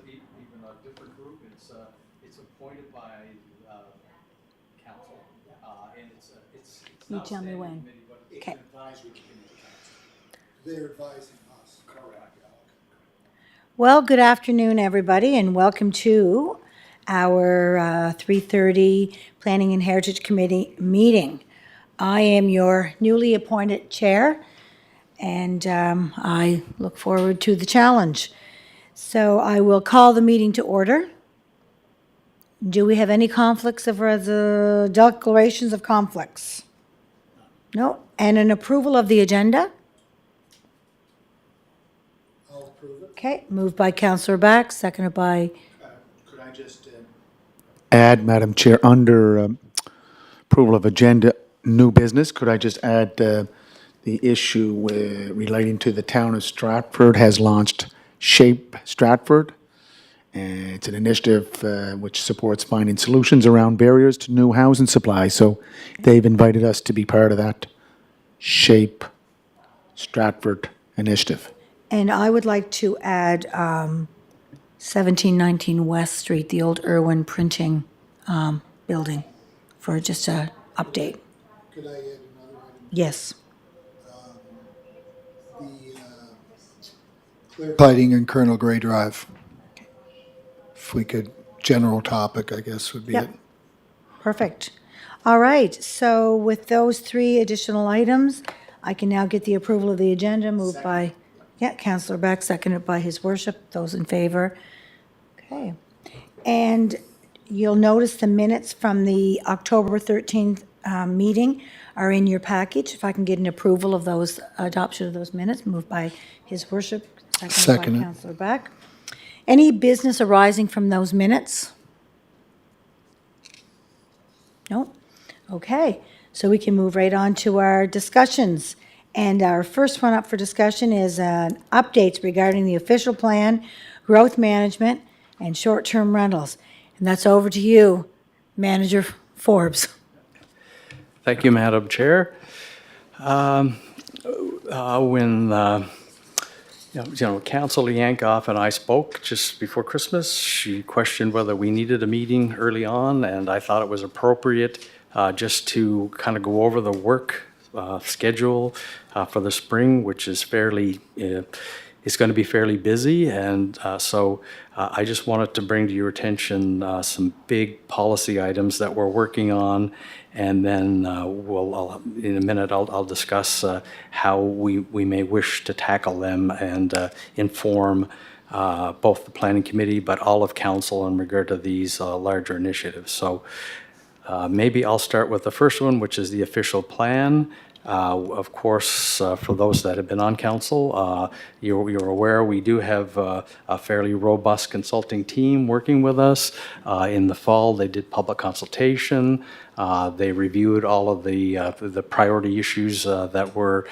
even a different group. It's appointed by council, and it's You not a tell me standing when. committee, but it's Okay. an advisory committee to council. They're advising us. Correct. Well, good afternoon, everybody, and welcome to our 3:30 Planning and Heritage Committee meeting. I am your newly appointed chair, and I look forward to the challenge. So I will call the meeting to order. Do we have any conflicts of declarations of conflicts? No? And an approval of the agenda? I'll approve it. Okay, moved by Councillor Back, seconded by, Could I just add, Madam Chair, under approval of agenda, new business, could I just add the issue relating to the town of Stratford has launched Shape Stratford? And it's an initiative which supports finding solutions around barriers to new housing supply. So they've invited us to be part of that Shape Stratford initiative. and I would like to add 1719 West Street, the old Irwin Printing building, for just a update. Could I add another item? Yes. The clear cutting in Colonel Gray Drive. If we could, general topic, I guess, would be Yep. it. Perfect. All right, so with those three additional items, I can now get the approval of the agenda moved by, Councillor Beck, seconded by his worship. Those in favor? Okay. And you'll notice the minutes from the October 13th meeting are in your package. If I can get an approval of those, adoption of those minutes, moved by his worship, seconded Second by it. Councillor Beck. Any business arising from those minutes? No? Okay, so we can move right on to our discussions. And our first one up for discussion is updates regarding the official plan, growth management, and short-term rentals. And that's over to you, Manager Forbes. Thank you, Madam Chair. When Councilor Yankoff and I spoke just before Christmas, she questioned whether we needed a meeting early on, and I thought it was appropriate just to kind of go over the work schedule for the spring, which is is going to be fairly busy. And so I just wanted to bring to your attention some big policy items that we're working on. And then in a minute, I'll discuss how we may wish to tackle them and inform both the planning committee, but all of council in regard to these larger initiatives. So maybe I'll start with the first one, which is the official plan. Of course, for those that have been on council, you're aware we do have a fairly robust consulting team working with us. In the fall, they did public consultation. They reviewed all of the priority issues that were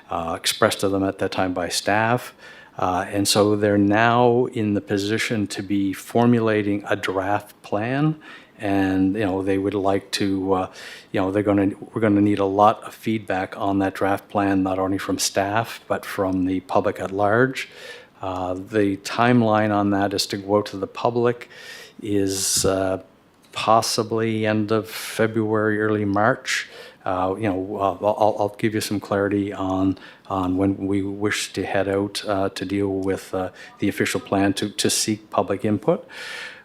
expressed to them at that time by staff. And so they're now in the position to be formulating a draft plan. And they would like to, we're going to need a lot of feedback on that draft plan, not only from staff but from the public at large. The timeline on that is to go out to the public is possibly end of February, early March. I'll give you some clarity on when we wish to head out to deal with the official plan to seek public input.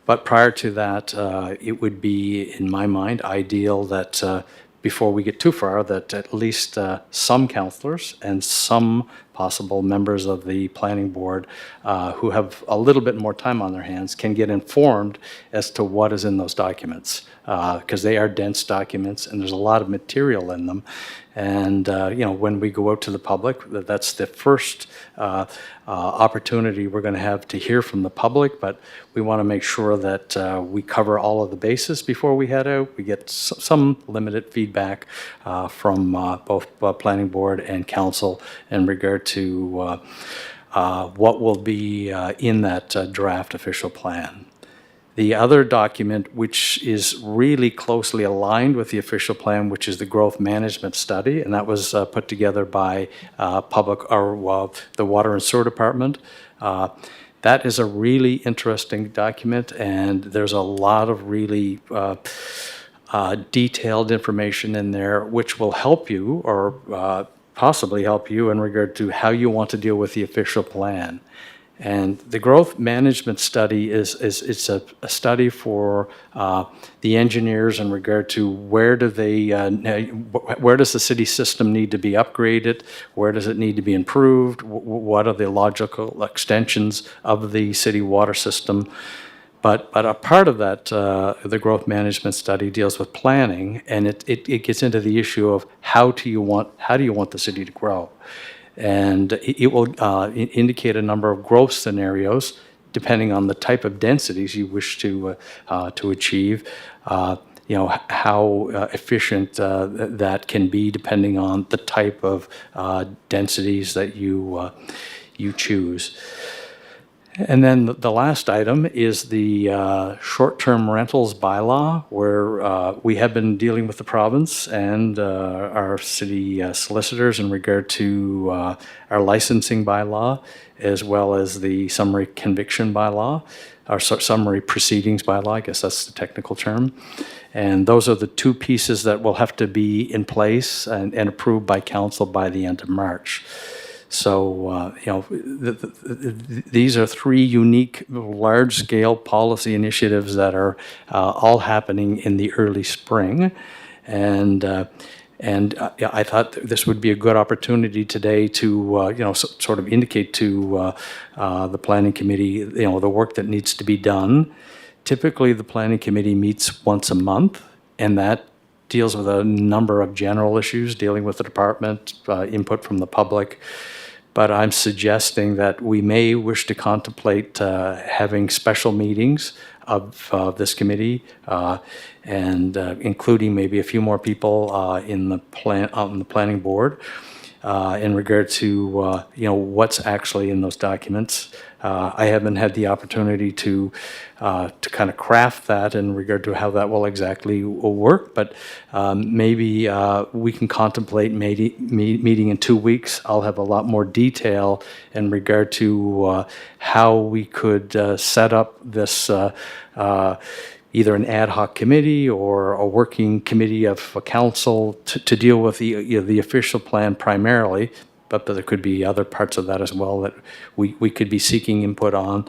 But prior to that, it would be, in my mind, ideal that before we get too far, that at least some councillors and some possible members of the planning board who have a little bit more time on their hands can get informed as to what is in those documents, because they are dense documents and there's a lot of material in them. And when we go out to the public, that's the first opportunity we're going to have to hear from the public, but we want to make sure that we cover all of the bases before we head out. We get some limited feedback from both planning board and council in regard to what will be in that draft official plan. The other document, which is really closely aligned with the official plan, which is the growth management study, and that was put together by the Water and Sewer Department. That is a really interesting document, and there's a lot of really detailed information in there which will help you or possibly help you in regard to how you want to deal with the official plan. And the growth management study it's a study for the engineers in regard to where does the city system need to be upgraded, where does it need to be improved, what are the logical extensions of the city water system. But a part of that, the growth management study deals with planning, and it gets into the issue of how do you want the city to grow. And it will indicate a number of growth scenarios depending on the type of densities you wish to achieve. How efficient that can be depending on the type of densities that you choose. And then the last item is the short-term rentals bylaw, where we have been dealing with the province and our city solicitors in regard to our licensing bylaw, as well as the summary conviction bylaw, or summary proceedings bylaw, I guess that's the technical term. And those are the two pieces that will have to be in place and approved by council by the end of March. So, these are three unique, large-scale policy initiatives that are all happening in the early spring. And I thought this would be a good opportunity today to, sort of indicate to the planning committee, the work that needs to be done. Typically, the planning committee meets once a month, and that deals with a number of general issues dealing with the department, input from the public. But I'm suggesting that we may wish to contemplate having special meetings of this committee, and including maybe a few more people on the planning board in regard to what's actually in those documents. I haven't had the opportunity to kind of craft that in regard to how that will exactly work, but maybe we can contemplate meeting in 2 weeks. I'll have a lot more detail in regard to how we could set up this either an ad hoc committee or a working committee of a council to deal with the official plan primarily, but there could be other parts of that as well that we could be seeking input on,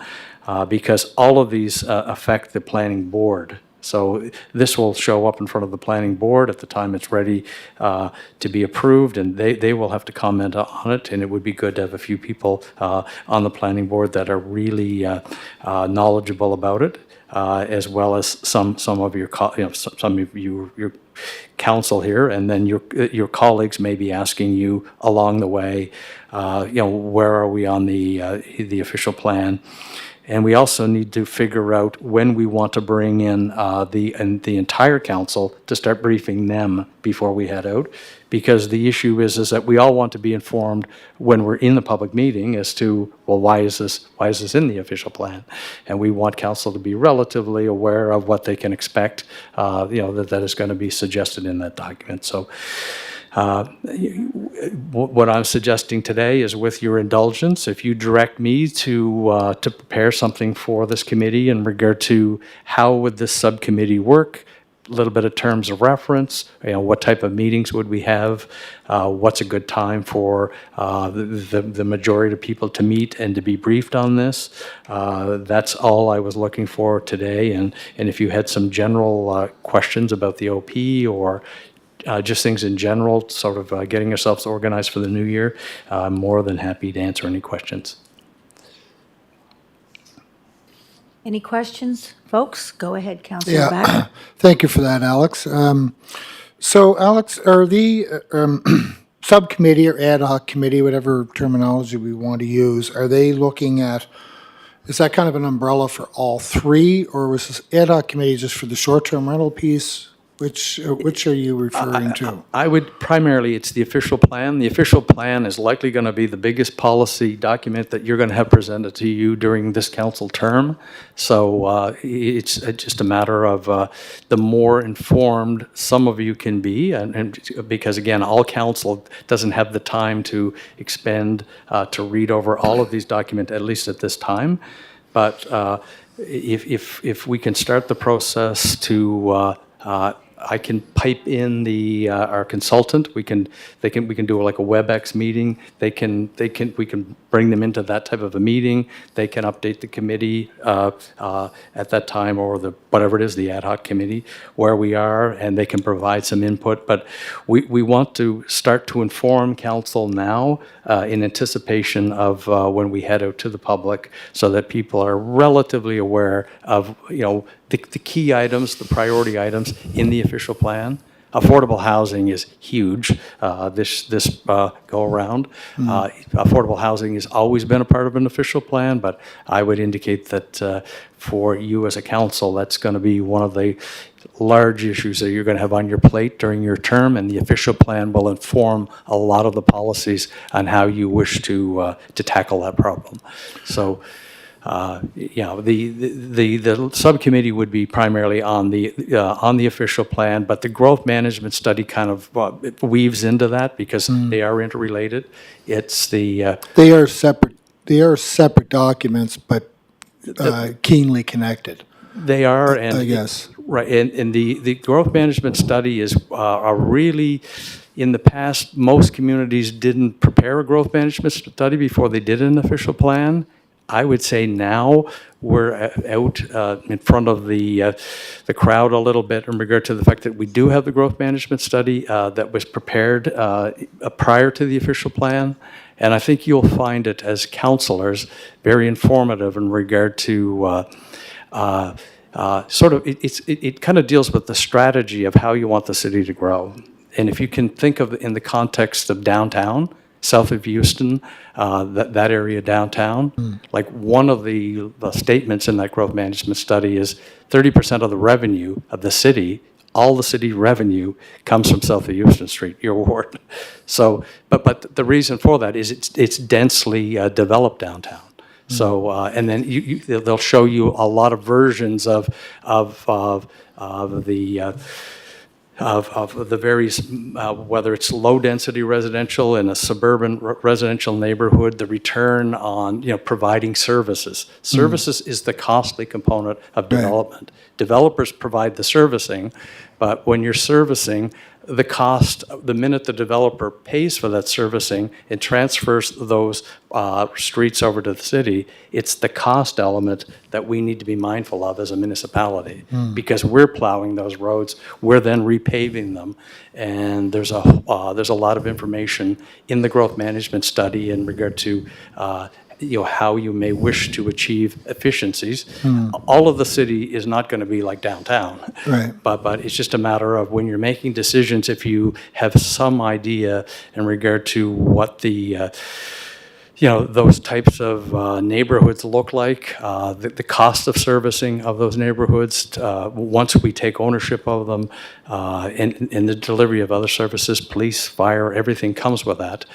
because all of these affect the planning board. So this will show up in front of the planning board at the time it's ready to be approved, and they will have to comment on it, and it would be good to have a few people on the planning board that are really knowledgeable about it. As well as some of your your council here, and then your colleagues may be asking you along the way, where are we on the official plan. And we also need to figure out when we want to bring in the entire council to start briefing them before we head out, because the issue is that we all want to be informed when we're in the public meeting as to, well, why is this in the official plan, and we want council to be relatively aware of what they can expect, that is going to be suggested in that document. So. What I'm suggesting today is, with your indulgence, if you direct me to prepare something for this committee in regard to how would this subcommittee work, a little bit of terms of reference, what type of meetings would we have, what's a good time for the majority of people to meet and to be briefed on this. That's all I was looking for today, and if you had some general questions about the OP or just things in general, sort of getting yourselves organized for the new year, I'm more than happy to answer any questions. Any questions, folks? Go ahead, Councillor Back. Yeah, thank you for that, Alex. So, Alex, are the subcommittee or ad hoc committee, whatever terminology we want to use, are they looking at, is that kind of an umbrella for all three, or was this ad hoc committee just for the short-term rental piece? Which are you referring to? I would primarily, it's the official plan. The official plan is likely going to be the biggest policy document that you're going to have presented to you during this council term. So it's just a matter of the more informed some of you can be, and because again, all council doesn't have the time to expend to read over all of these documents, at least at this time. But if we can start the process to I can pipe in our consultant. We can do like a WebEx meeting. We can bring them into that type of a meeting. They can update the committee at that time, or whatever it is, the ad hoc committee, where we are, and they can provide some input. But we want to start to inform council now in anticipation of when we head out to the public, so that people are relatively aware of the key items, the priority items in the official plan. Affordable housing is huge this go around. Affordable housing has always been a part of an official plan, but I would indicate that for you as a council, that's going to be one of the large issues that you're going to have on your plate during your term, and the official plan will inform a lot of the policies on how you wish to tackle that problem. So. The subcommittee would be primarily on the official plan, but the growth management study kind of weaves into that because they are interrelated. It's the They are separate. They are separate documents, but keenly connected. they are, and I guess. right, and the growth management study is a really. In the past, most communities didn't prepare a growth management study before they did an official plan. I would say now we're out in front of the crowd a little bit in regard to the fact that we do have the growth management study that was prepared prior to the official plan. And I think you'll find it as councillors very informative in regard to it kind of deals with the strategy of how you want the city to grow. And if you can think of it in the context of downtown, south of Houston, that area downtown. Like one of the statements in that growth management study is 30% of the revenue of the city, all the city revenue comes from south of Houston Street, your ward. So, but the reason for that is it's densely developed downtown. So, and then they'll show you a lot of versions of the various, whether it's low-density residential in a suburban residential neighborhood, the return on, providing services. Services is the costly component of development. Developers provide the servicing, but when you're servicing, the cost, the minute the developer pays for that servicing and transfers those streets over to the city, it's the cost element that we need to be mindful of as a municipality, because we're plowing those roads, we're then repaving them, and there's a lot of information in the growth management study in regard to how you may wish to achieve efficiencies. All of the city is not going to be like downtown. Right. But it's just a matter of when you're making decisions, if you have some idea in regard to what the those types of neighborhoods look like, the cost of servicing of those neighborhoods once we take ownership of them, and the delivery of other services, police, fire, everything comes with that.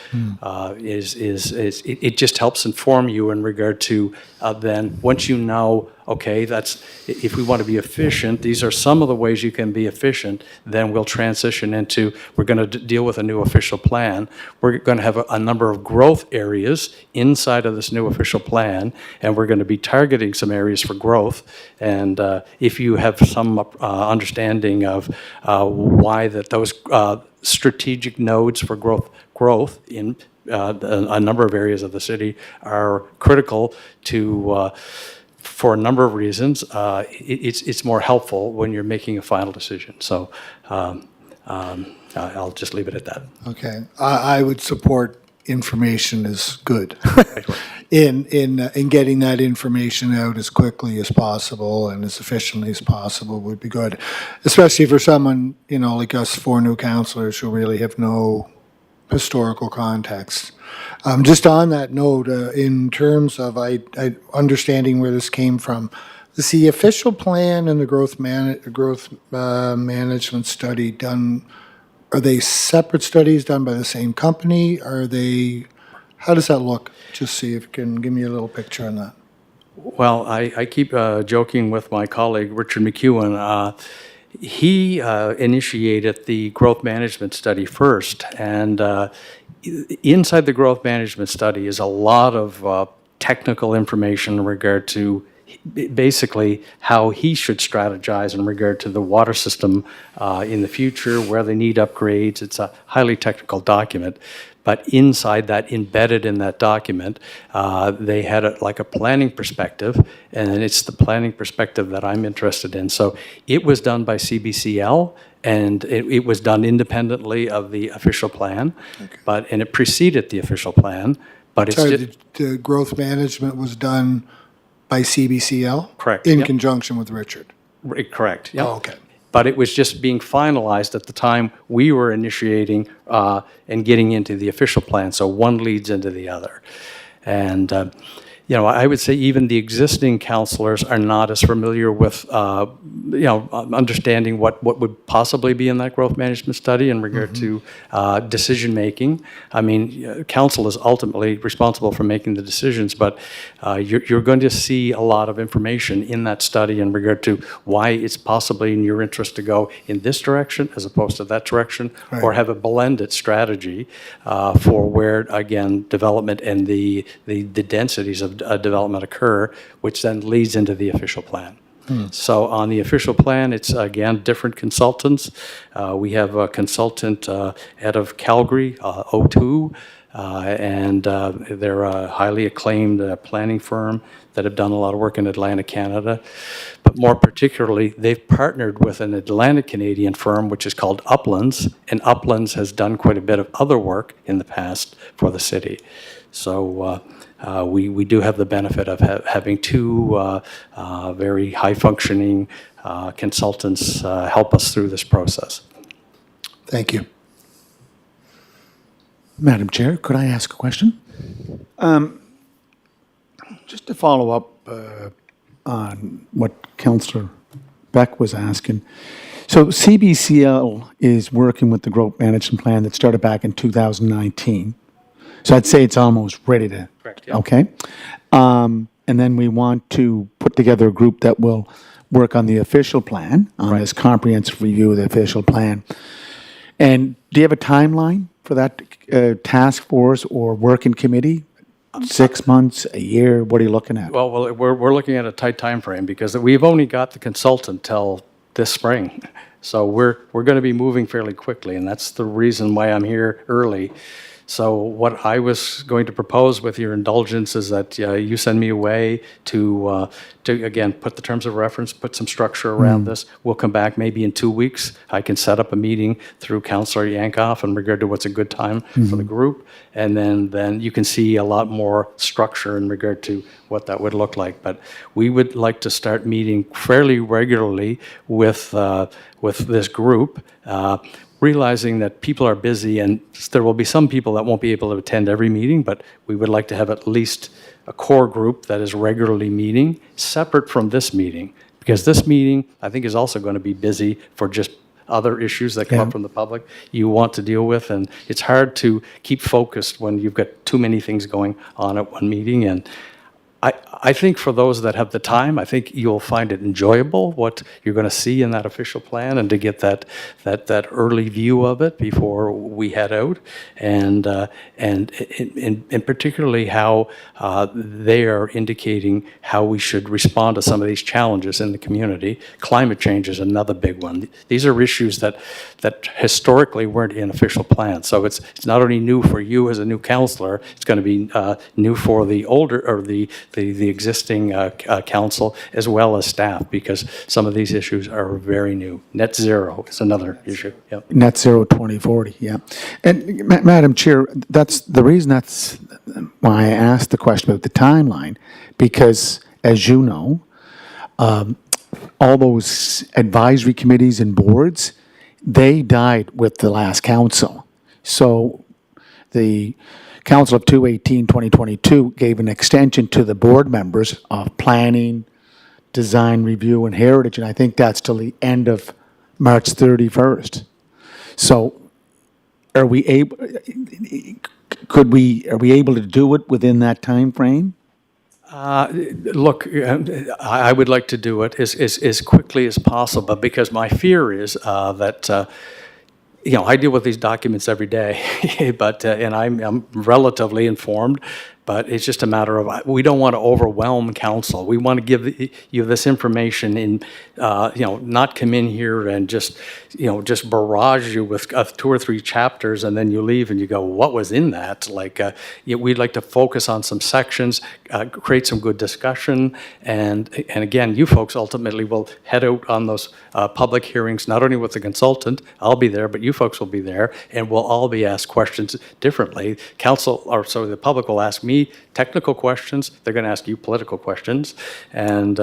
It just helps inform you in regard to then once you know, okay, if we want to be efficient, these are some of the ways you can be efficient, then we'll transition into, we're going to deal with a new official plan. We're going to have a number of growth areas inside of this new official plan, and we're going to be targeting some areas for growth. And if you have some understanding of why those strategic nodes for growth in a number of areas of the city are critical to for a number of reasons, it's more helpful when you're making a final decision. So I'll just leave it at that. Okay. I would support information is good. in getting that information out as quickly as possible and as efficiently as possible would be good, especially for someone, like us, four new councillors who really have no historical context. Just on that note, in terms of I understanding where this came from, Is the official plan and the management study done, are they separate studies done by the same company? Are they, how does that look? Just see if you can give me a little picture on that. Well, I keep joking with my colleague, Richard McEwen. He initiated the growth management study first, and inside the growth management study is a lot of technical information in regard to basically how he should strategize in regard to the water system in the future, where they need upgrades. It's a highly technical document. But inside that, embedded in that document, they had like a planning perspective, and it's the planning perspective that I'm interested in. So it was done by CBCL, and it was done independently of the official plan, and it preceded the official plan. But it's Sorry, just, the growth management was done by CBCL? Correct, In yep. conjunction with Richard? correct. Yeah. Oh, okay. But it was just being finalized at the time we were initiating and getting into the official plan. So one leads into the other. And, I would say even the existing counselors are not as familiar with, understanding what would possibly be in that growth management study in regard to decision-making. I mean, council is ultimately responsible for making the decisions, but you're going to see a lot of information in that study in regard to why it's possibly in your interest to go in this direction as opposed to that direction, or Right. have a blended strategy for where, again, development and the densities of development occur, which then leads into the official plan. So on the official plan, it's, again, different consultants. We have a consultant out of Calgary, O2, and they're a highly acclaimed planning firm that have done a lot of work in Atlantic Canada. But more particularly, they've partnered with an Atlantic Canadian firm, which is called Uplands, and Uplands has done quite a bit of other work in the past for the city. So we do have the benefit of having two very high-functioning consultants help us through this process. Thank you. Madam Chair, could I ask a question? Just to follow up on what Councillor Beck was asking. So CBCL is working with the growth management plan that started back in 2019. So I'd say it's almost ready to. Correct, yeah. Okay. And then we want to put together a group that will work on the official plan, on this comprehensive review of the official plan. And do you have a timeline for that task force or working committee? 6 months, a year? What are you looking at? Well, we're looking at a tight time frame because we've only got the consultant till this spring. So we're going to be moving fairly quickly, and that's the reason why I'm here early. So what I was going to propose, with your indulgence, is that you send me away to again, put the terms of reference, put some structure around this. We'll come back maybe in 2 weeks. I can set up a meeting through Councillor Yankoff in regard to what's a good time for the group. And then you can see a lot more structure in regard to what that would look like. But we would like to start meeting fairly regularly with this group, realizing that people are busy and there will be some people that won't be able to attend every meeting, but we would like to have at least a core group that is regularly meeting, separate from this meeting, because this meeting, I think, is also going to be busy for just other issues that come up from the public you want to deal with, and it's hard to keep focused when you've got too many things going on at one meeting. And I think for those that have the time, I think you'll find it enjoyable what you're going to see in that official plan, and to get that early view of it before we head out, and particularly how they are indicating how we should respond to some of these challenges in the community. Climate change is another big one. These are issues that historically weren't in official plans. So it's not only new for you as a new councillor, it's going to be new for the older or the existing council as well as staff, because some of these issues are very new. Net zero is another issue. Yep. Net zero 2040, yeah. And Madam Chair, that's the reason, that's why I asked the question about the timeline, because as you know, all those advisory committees and boards, they died with the last council. So the Council of 2/18/2022 gave an extension to the board members of planning, design review and heritage, and I think that's till the end of March 31st. So are we able, are we able to do it within that time frame? Look, I would like to do it as quickly as possible, because my fear is that, I deal with these documents every day, but, and I'm relatively informed, but it's just a matter of, we don't want to overwhelm council. We want to give you this information in, not come in here and just barrage you with 2 or 3 chapters, and then you leave and you go, what was in that? Like, we'd like to focus on some sections, create some good discussion, and again, you folks ultimately will head out on those public hearings, not only with the consultant, I'll be there, but you folks will be there, and we'll all be asked questions differently. The public will ask me technical questions, they're going to ask you political questions, and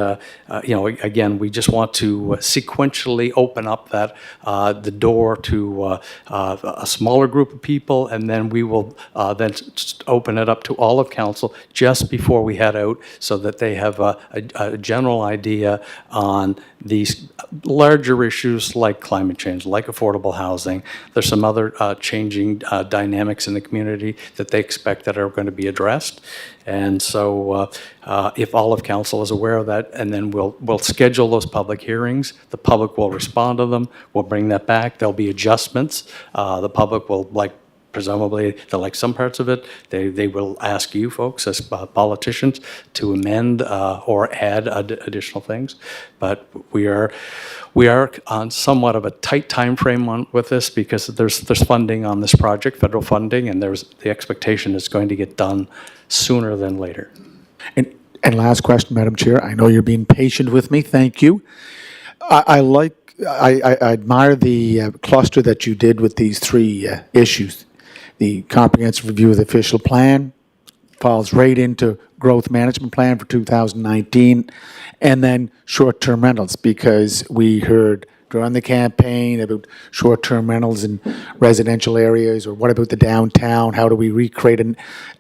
again, we just want to sequentially open up the door to a smaller group of people, and then we will then open it up to all of council just before we head out, so that they have a general idea on these larger issues like climate change, like affordable housing. There's some other changing dynamics in the community that they expect that are going to be addressed. And so if all of council is aware of that, and then we'll schedule those public hearings, the public will respond to them, we'll bring that back, there'll be adjustments. The public will, presumably, they'll like some parts of it. They will ask you folks as politicians to amend or add additional things. But we are on somewhat of a tight time frame with this, because there's funding on this project, federal funding, and the expectation is going to get done sooner than later. And last question, Madam Chair. I know you're being patient with me. Thank you. I admire the cluster that you did with these 3 issues. The comprehensive review of the official plan falls right into growth management plan for 2019, and then short-term rentals, because we heard during the campaign about short-term rentals in residential areas, or what about the downtown? How do we recreate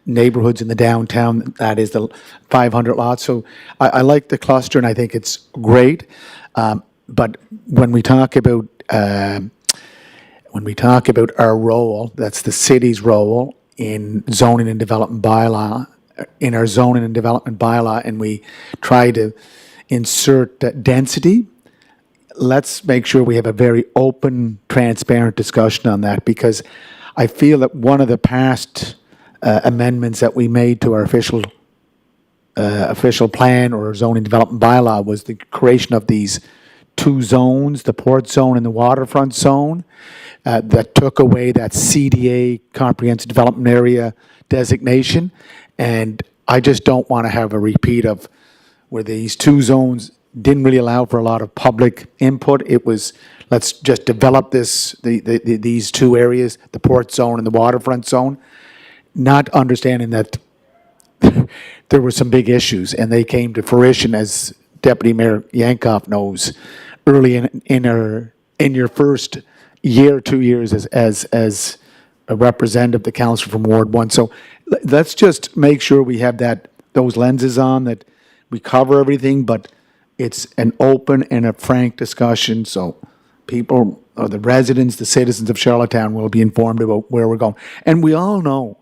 neighborhoods in the downtown? That is the 500 lots. So I like the cluster, and I think it's great. But when we talk about our role, that's the city's role in zoning and development bylaw, in our zoning and development bylaw, and we try to insert density, let's make sure we have a very open, transparent discussion on that, because I feel that one of the past amendments that we made to our official plan or zoning development bylaw was the creation of these 2 zones, the port zone and the waterfront zone, that took away that CDA, comprehensive development area designation. And I just don't want to have a repeat of where these 2 zones didn't really allow for a lot of public input. It was, let's just develop these 2 areas, the port zone and the waterfront zone, not understanding that there were some big issues, and they came to fruition, as Deputy Mayor Yankoff knows, early in your first year, 2 years as a representative of the council from Ward 1. So let's just make sure we have those lenses on, that we cover everything, but it's an open and a frank discussion, so people, or the residents, the citizens of Charlottetown will be informed about where we're going. And we all know,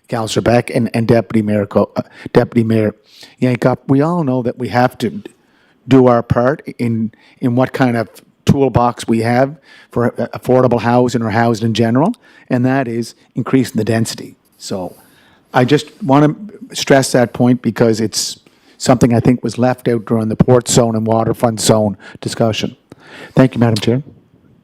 Councillor Beck and Deputy Mayor Yankoff, we all know that we have to do our part in what kind of toolbox we have for affordable housing or housing in general, and that is increasing the density. So I just want to stress that point, because it's something I think was left out during the port zone and waterfront zone discussion. Thank you, Madam Chair.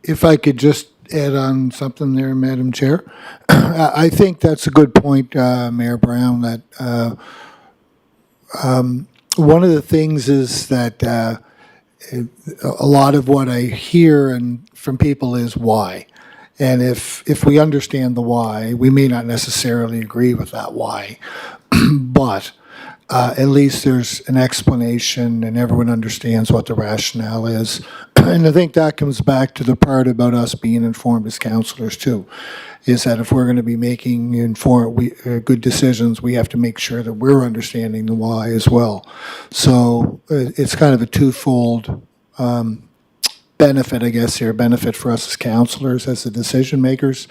If I could just add on something there, Madam Chair. I think that's a good point, Mayor Brown, that one of the things is that a lot of what I hear and from people is why. And if we understand the why, we may not necessarily agree with that why, but at least there's an explanation and everyone understands what the rationale is. And I think that comes back to the part about us being informed as counselors too, is that if we're going to be making good decisions, we have to make sure that we're understanding the why as well. So it's kind of a twofold benefit, I guess, here, benefit for us as counselors, as the decision makers,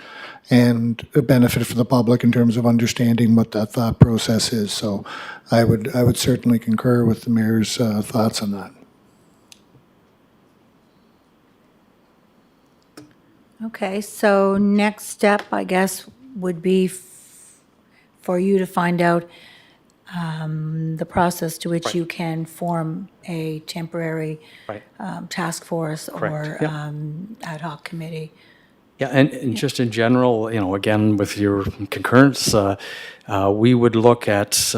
and a benefit for the public in terms of understanding what that thought process is. So I would certainly concur with the mayor's thoughts on that. Okay, so next step, I guess, would be for you to find out the process to which you can form a temporary Right. task force or Correct, yep. ad hoc committee. Yeah, and just in general, again, with your concurrence, we would look at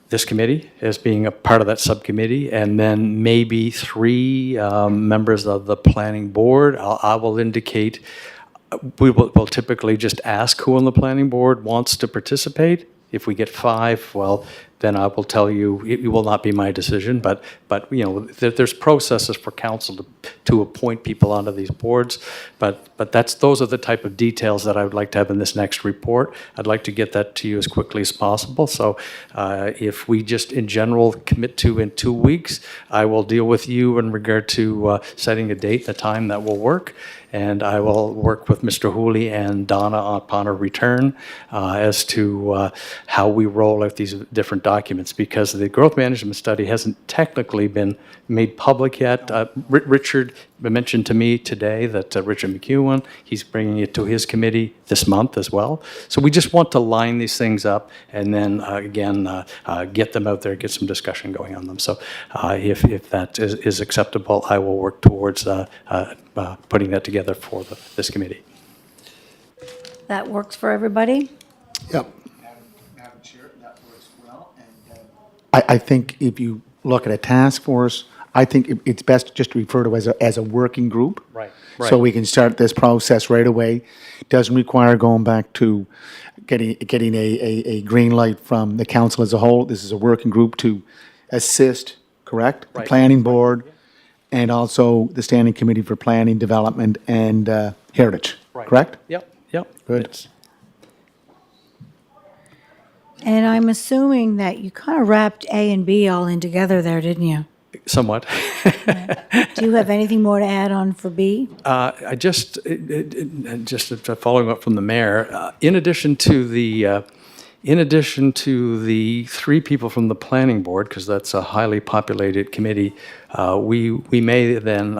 this committee as being a part of that subcommittee, and then maybe 3 members of the planning board. I will indicate, we'll typically just ask who on the planning board wants to participate. If we get 5, well, then I will tell you, it will not be my decision, but there's processes for council to appoint people onto these boards, but those are the type of details that I would like to have in this next report. I'd like to get that to you as quickly as possible, so if we just in general commit to in 2 weeks, I will deal with you in regard to setting a date, a time that will work, and I will work with Mr. Hooley and Donna upon a return as to how we roll out these different documents, because the growth management study hasn't technically been made public yet. Richard mentioned to me today that Richard McEwen, he's bringing it to his committee this month as well. So we just want to line these things up and then again get them out there, get some discussion going on them. So if that is acceptable, I will work towards putting that together for this committee. That works for everybody? Yep. Madam Chair, that works well. And I think if you look at a task force, I think it's best just to refer to as a working group. Right, So right. we can start this process right away. Doesn't require going back to getting a green light from the council as a whole. This is a working group to assist, correct? The Right. planning board and also the standing committee for planning, development, and heritage, Right. correct? Yep. Good. It's- And I'm assuming that you kind of wrapped A and B all in together there, didn't you? Somewhat. Do you have anything more to add on for B? I just following up from the mayor, in addition to the 3 people from the planning board, because that's a highly populated committee, we may then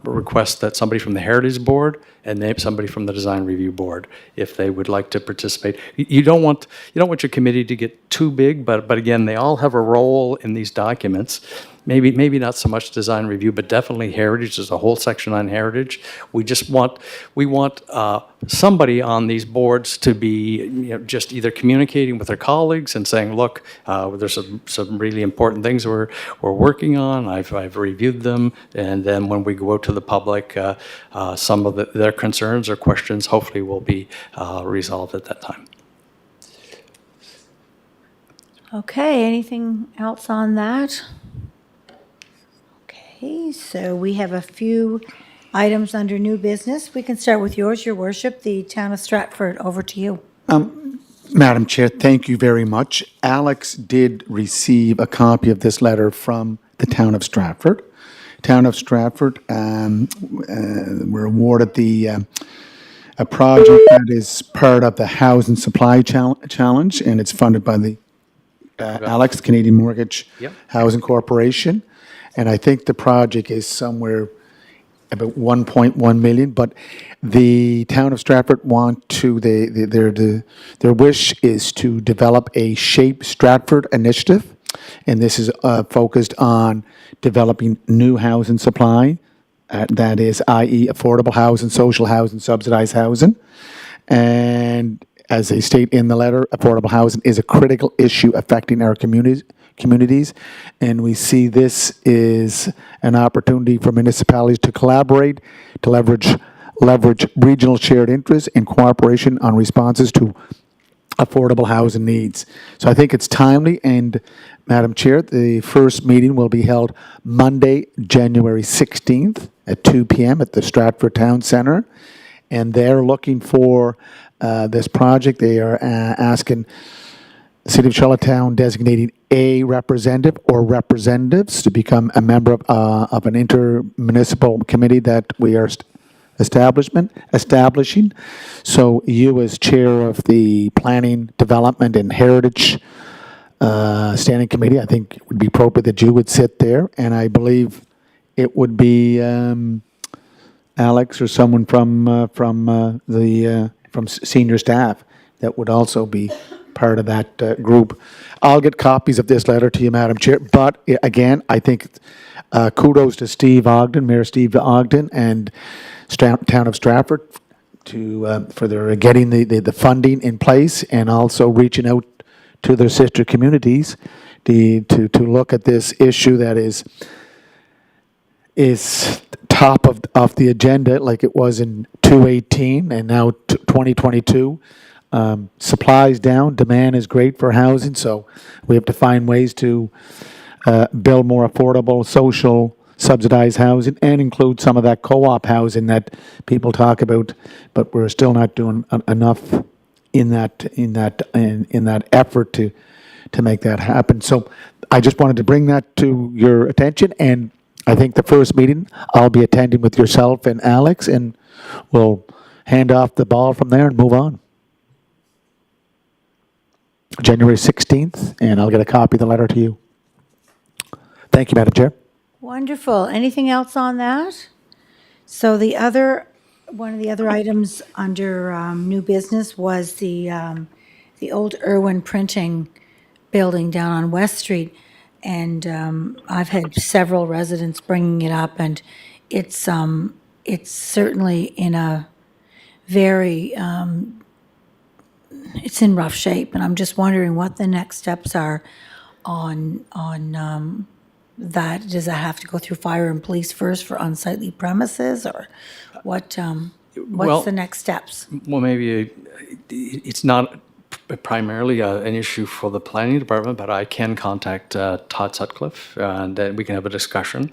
request that somebody from the Heritage Board and maybe somebody from the Design Review Board, if they would like to participate. You don't want your committee to get too big, but again, they all have a role in these documents. Maybe not so much design review, but definitely heritage. There's a whole section on heritage. We want somebody on these boards to be just either communicating with their colleagues and saying, look, there's some really important things we're working on. I've reviewed them, and then when we go out to the public, some of their concerns or questions hopefully will be resolved at that time. Okay, anything else on that? Okay, so we have a few items under new business. We can start with yours, Your Worship, the Town of Stratford. Over to you. Madam Chair, thank you very much. Alex did receive a copy of this letter from the Town of Stratford. Town of Stratford were awarded a project that is part of the Housing Supply Challenge, and it's funded by the Alex, Canadian Mortgage Yep. Housing Corporation. And I think the project is somewhere about 1.1 million, but the Town of Stratford their wish is to develop a Shape Stratford initiative, and this is focused on developing new housing supply, that is, i.e. affordable housing, social housing, subsidized housing. And as they state in the letter, affordable housing is a critical issue affecting our communities, and we see this is an opportunity for municipalities to collaborate, to leverage regional shared interests and cooperation on responses to affordable housing needs. So I think it's timely, and Madam Chair, the first meeting will be held Monday, January 16th at 2 p.m. at the Stratford Town Centre, and they're looking for this project. They are asking the City of Charlottetown designating a representative or representatives to become a member of an intermunicipal committee that we are establishing. So you, as chair of the Planning, Development, and Heritage Standing Committee, I think it would be appropriate that you would sit there, and I believe it would be Alex or someone from senior staff that would also be part of that group. I'll get copies of this letter to you, Madam Chair, but again, I think kudos to Steve Ogden, Mayor Steve Ogden, and Town of Stratford for their getting the funding in place and also reaching out to their sister communities to look at this issue that is top of the agenda like it was in 2018 and now 2022. Supply's down, demand is great for housing, so we have to find ways to build more affordable, social, subsidized housing and include some of that co-op housing that people talk about, but we're still not doing enough in that effort to make that happen. So I just wanted to bring that to your attention, and I think the first meeting I'll be attending with yourself and Alex, and we'll hand off the ball from there and move on. January 16th, and I'll get a copy of the letter to you. Thank you, Madam Chair. Wonderful. Anything else on that? So one of the other items under new business was the old Irwin Printing building down on West Street. And I've had several residents bringing it up, and it's certainly in a very, it's in rough shape. And I'm just wondering what the next steps are on that. Does that have to go through fire and police first for unsightly premises, or what? Well- What's the next steps? Well, maybe it's not primarily an issue for the planning department, but I can contact Todd Sutcliffe, and we can have a discussion.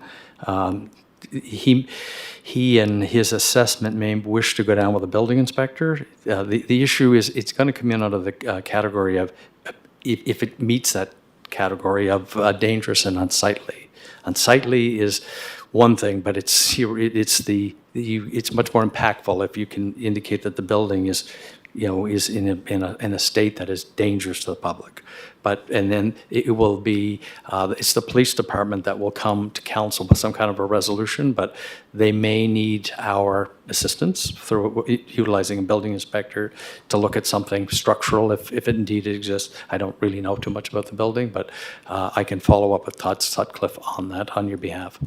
He and his assessment may wish to go down with a building inspector. The issue is it's going to come in under the category of, if it meets that category of dangerous and unsightly. Unsightly is one thing, but it's much more impactful if you can indicate that the building is in a state that is dangerous to the public. And then it will be, it's the police department that will come to council with some kind of a resolution, but they may need our assistance through utilizing a building inspector to look at something structural if it indeed exists. I don't really know too much about the building, but I can follow up with Todd Sutcliffe on that on your behalf.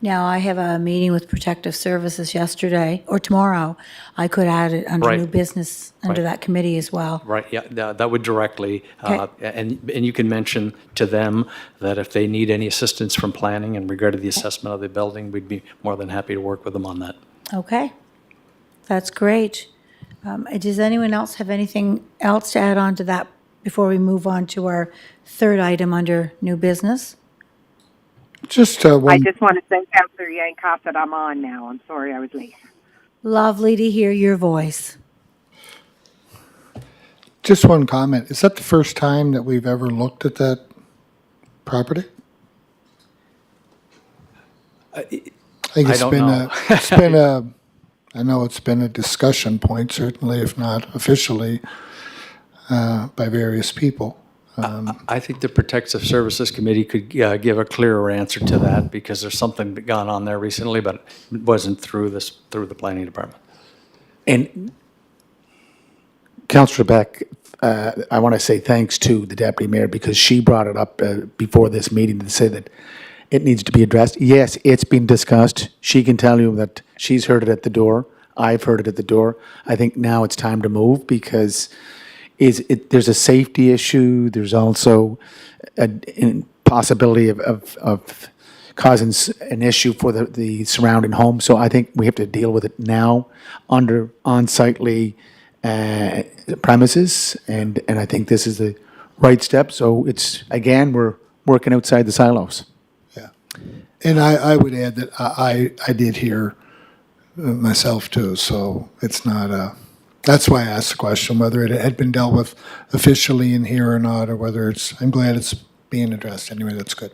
Now, I have a meeting with Protective Services yesterday, or tomorrow. I could add it under Right. new business, under that committee as well. Right, yeah, that would directly, Okay. and you can mention to them that if they need any assistance from planning in regard to the assessment of the building, we'd be more than happy to work with them on that. Okay, that's great. Does anyone else have anything else to add on to that before we move on to our third item under new business? Just I one, just want to say, Councillor Yankoff, that I'm on now. I'm sorry I was late. Lovely to hear your voice. just one comment. Is that the first time that we've ever looked at that property? I think I it's don't been know. I know it's been a discussion point, certainly, if not officially, by various people. I think the Protective Services Committee could give a clearer answer to that, because there's something gone on there recently, but it wasn't through the planning department. And Councillor Beck, I want to say thanks to the deputy mayor, because she brought it up before this meeting to say that it needs to be addressed. Yes, it's been discussed. She can tell you that she's heard it at the door. I've heard it at the door. I think now it's time to move, because there's a safety issue. There's also a possibility of causing an issue for the surrounding home. So I think we have to deal with it now under unsightly premises, and I think this is the right step. So it's, again, we're working outside the silos. Yeah. And I would add that I did hear myself too, so it's not that's why I asked the question, whether it had been dealt with officially in here or not, or whether I'm glad it's being addressed. Anyway, that's good.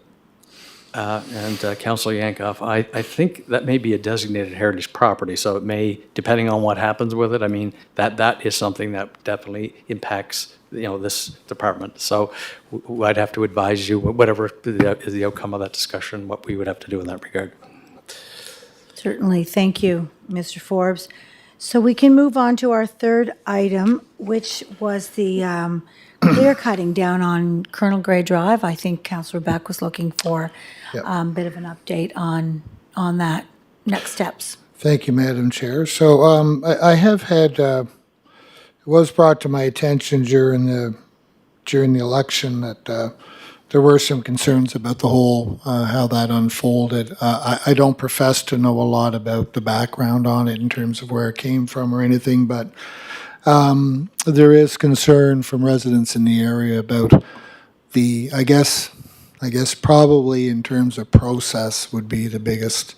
And Councilor Yankoff, I think that may be a designated heritage property, so it may, depending on what happens with it, I mean, that is something that definitely impacts, this department. So I'd have to advise you, whatever is the outcome of that discussion, what we would have to do in that regard. Certainly, thank you, Mr. Forbes. So we can move on to our third item, which was the clear cutting down on Colonel Gray Drive. I think Councillor Beck was looking for a bit of an update on that, next steps. Thank you, Madam Chair. So I have had, it was brought to my attention during the election that there were some concerns about the whole, how that unfolded. I don't profess to know a lot about the background on it in terms of where it came from or anything, but there is concern from residents in the area about I guess probably in terms of process would be the biggest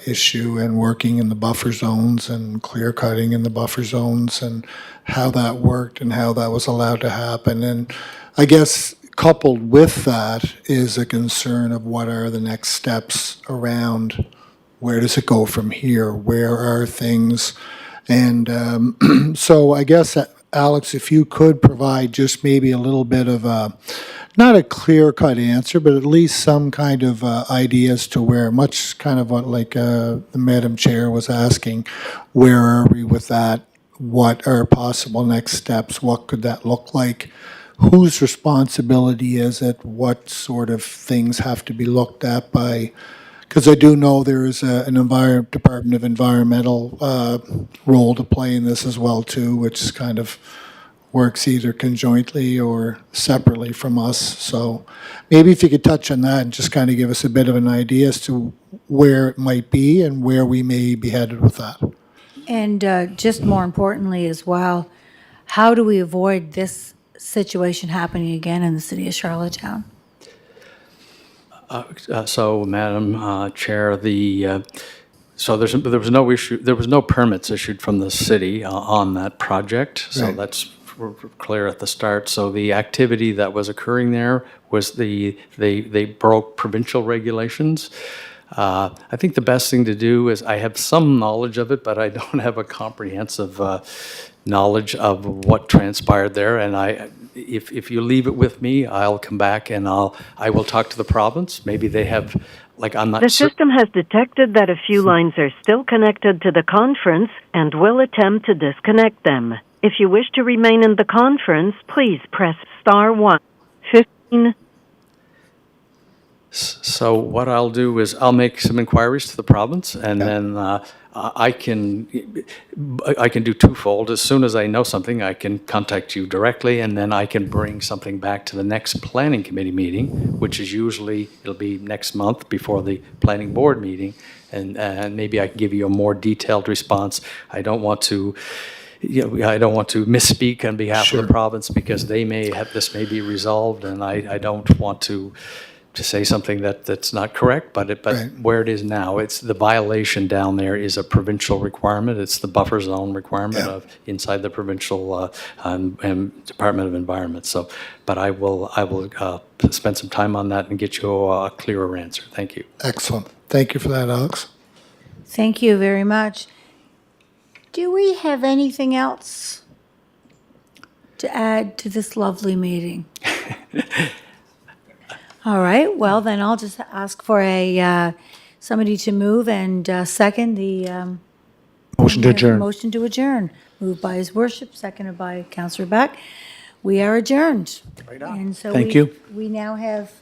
issue, and working in the buffer zones and clear cutting in the buffer zones and how that worked and how that was allowed to happen. And I guess coupled with that is a concern of what are the next steps around where does it go from here? Where are things? And so I guess, Alex, if you could provide just maybe a little bit of not a clear-cut answer, but at least some kind of ideas to where, much kind of what like the Madam Chair was asking, where are we with that? What are possible next steps? What could that look like? Whose responsibility is it? What sort of things have to be looked at by? Because I do know there is an Department of Environmental role to play in this as well too, which kind of works either conjointly or separately from us. So maybe if you could touch on that and just kind of give us a bit of an idea as to where it might be and where we may be headed with that. And just more importantly as well, how do we avoid this situation happening again in the city of Charlottetown? So, Madam Chair, so there was no issue, there was no permits issued from the city on that project. So Right. that's clear at the start. So the activity that was occurring there was they broke provincial regulations. I think the best thing to do is, I have some knowledge of it, but I don't have a comprehensive knowledge of what transpired there. And if you leave it with me, I'll come back and I will talk to the province. Maybe they have, like, I'm not The certain. system has detected that a few lines are still connected to the conference and will attempt to disconnect them. If you wish to remain in the conference, please press *1. 15. So what I'll do is I'll make some inquiries to the province, and then I can do twofold. As soon as I know something, I can contact you directly, and then I can bring something back to the next planning committee meeting, which is usually, it'll be next month before the planning board meeting, and maybe I can give you a more detailed response. I don't want to misspeak on behalf of the province, because this may be resolved, and I don't want to say something that's not correct, but Right. where it is now, it's the violation down there is a provincial requirement. It's the buffer zone requirement Yeah. of inside the provincial Department of Environment. So, but I will spend some time on that and get you a clearer answer. Thank you. Excellent. Thank you for that, Alex. Thank you very much. Do we have anything else to add to this lovely meeting? All right, well, then I'll just ask for somebody to move and second the Motion to adjourn. motion to adjourn. Moved by His Worship, seconded by Councillor Beck. We are adjourned. And so Thank you. we now have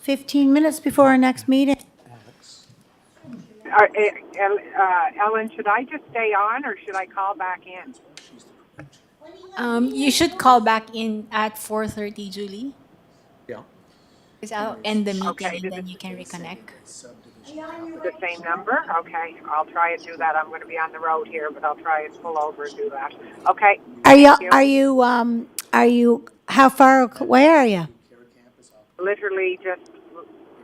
15 minutes before our next meeting. Ellen, should I just stay on or should I call back in? You should call back in at 4:30, Julie. Because I'll end the meeting Okay, and then you can reconnect. The same number? Okay, I'll try and do that. I'm going to be on the road here, but I'll try and pull over and do that. Okay. Are you, thank are you, how far away are you? Literally just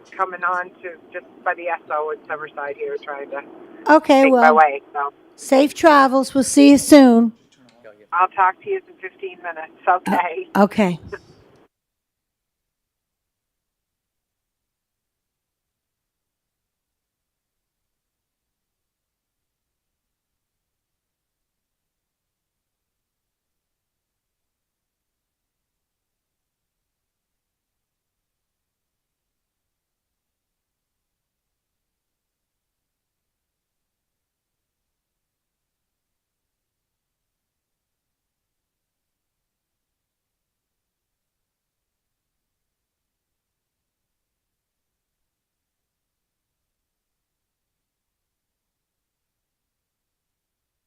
coming on to just by the Esso in Summerside here, trying to Okay, make my well, way. So safe travels. We'll see you soon. I'll talk to you in 15 minutes. Okay. Okay.